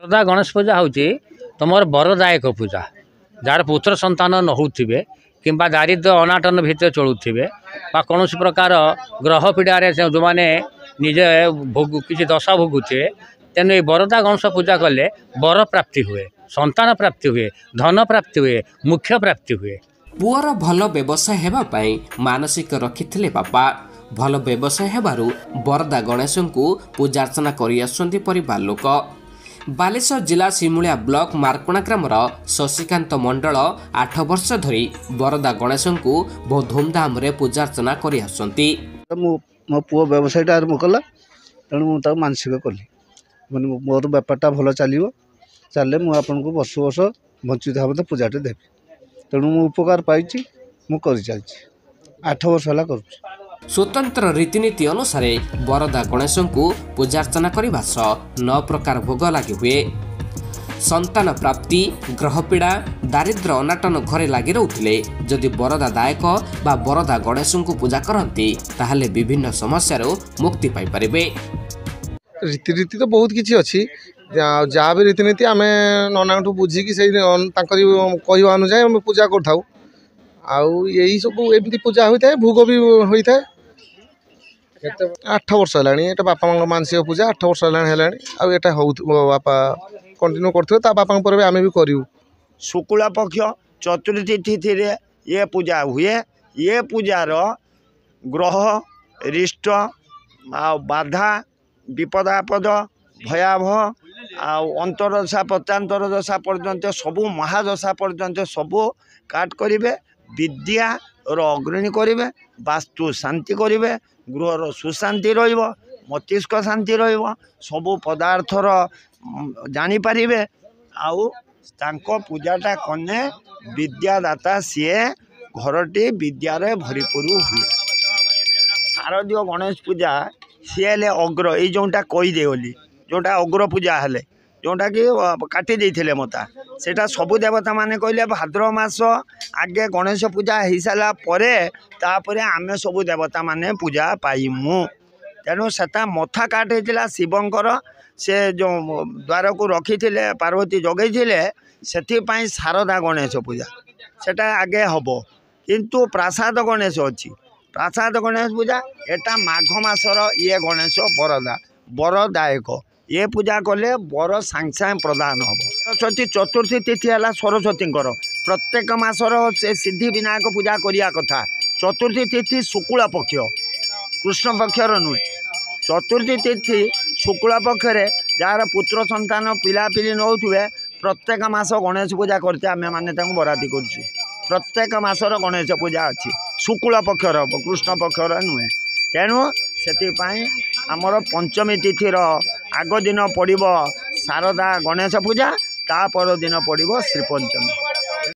बरदा गणेश पूजा हूँ तुम बरदायक पूजा जार पुत्र संतान न होते कि दारिद्र अनाटन भितर चलुवे कौन प्रकार ग्रह पीड़ारे जो मैंने निजे किसी दशा भोगुए तेणु ये बरदा गणेश पूजा कले बर प्राप्ति हुए, संतान प्राप्ति हुए, धन प्राप्ति हुए, मुख्य प्राप्ति हुए। पुअर भल व्यवसाय हेबाई मानसिक रखिथिले बापा भल व्यवसाय हेबारु बरदा गणेश को पूजार्चना करि परिवार लोक। बालेश्वर जिला सिमुलिया ब्लॉक मार्कोणा ग्रामर शशिकांत मंडल 8 वर्ष धरी बरदा गणेश को बहुत धूमधाम रे पूजार्चना करि मो पुओ व्यवसाय आरंभ कला तेणु मुझे मानसिक कली मैंने मोर बेपारटा भल चलो चले मुझे वर्ष वर्ष बंचित भाव पूजाटे देवी तेणु मु उपकार पाई चलती 8 वर्ष है कर स्वतंत्र रीतिनीति अनुसार बरदा गणेश को पूजार्चना करने सह 9 प्रकार भोग लगी हुए। संतान प्राप्ति, ग्रह पीड़ा, दारिद्र अनाटन घरे लगी रोते जदि बरदा दायक बा बरदा गणेश को पूजा करती ताहले विभिन्न समस्या मुक्ति पाई परिबे। रीतिनीति तो बहुत किसी अच्छी जहाँ भी रीतिनीति आम नना बुझिकी से कहवा अनुसार आम पूजा कर यही सब एमती पूजा होता है भोग भी होता है। 8 वर्ष है बापा माँ मानसिक पूजा 8 वर्ष है हो बापा कंटिन्यू करते बापा पर आम भी करूँ। शुक्ला पक्ष चतुर्थी तिथि रे ये पूजा हुए। ये पूजार ग्रह रिष्ट बाधा विपदापद भयावह अंतरदशा प्रत्यांतर दशा पर्यंत सबू महादशा पर्यंत सबू काट करेंगे। विद्या अग्रणी करेंगे, वास्तु शांति करेंगे, गृहर सुशांति मस्तिष्क शांति सबू पदार्थर जानीपारे आउ पूजाटा कने विद्यादाता सीए घरटी विद्यार भरपूर हुए। शारदीय गणेश पूजा सी हेले अग्र ये जोटा कहीदे गली जोटा अग्र पूजा हेले जोटा कि काटी देते मता सेटा सबु देवता माने कहले भाद्र मास आगे गणेश पूजा हो सारा पर आमे सबु देवता माने पूजा पाइमु। तेणु सेटा मथा काट होता शिवंकर से जो द्वार को रखी पार्वती जगैले से शारदा गणेश पूजा सेटा आगे हम किंतु प्रसाद गणेश अच्छी प्रसाद गणेश पूजा एटा माघ मासर ये गणेश बरदा बरदायक ये पूजा कले बर सांग सांग प्रदान हम। सरस्वती चतुर्थी तिथि है सरस्वती प्रत्येक मासर से सिद्धि विनायक पूजा करिया कथा। चतुर्थी तिथि शुक्ला पक्ष कृष्ण पक्षर नुहे। चतुर्थी तिथि शुक्ला पक्षरे जार पुत्र संतान पिलापिली नौथे प्रत्येक मास गणेश पूजा करते आम मैंने बरादी कर प्रत्येक मासर गणेश पूजा अच्छी शुक्ला पक्षर कृष्ण पक्षर नुहे। तेणु से आमर पंचमी तिथि आग दिन पड़ो शारदा गणेश पूजा ता पर दिन पड़ो श्रीपंचमी।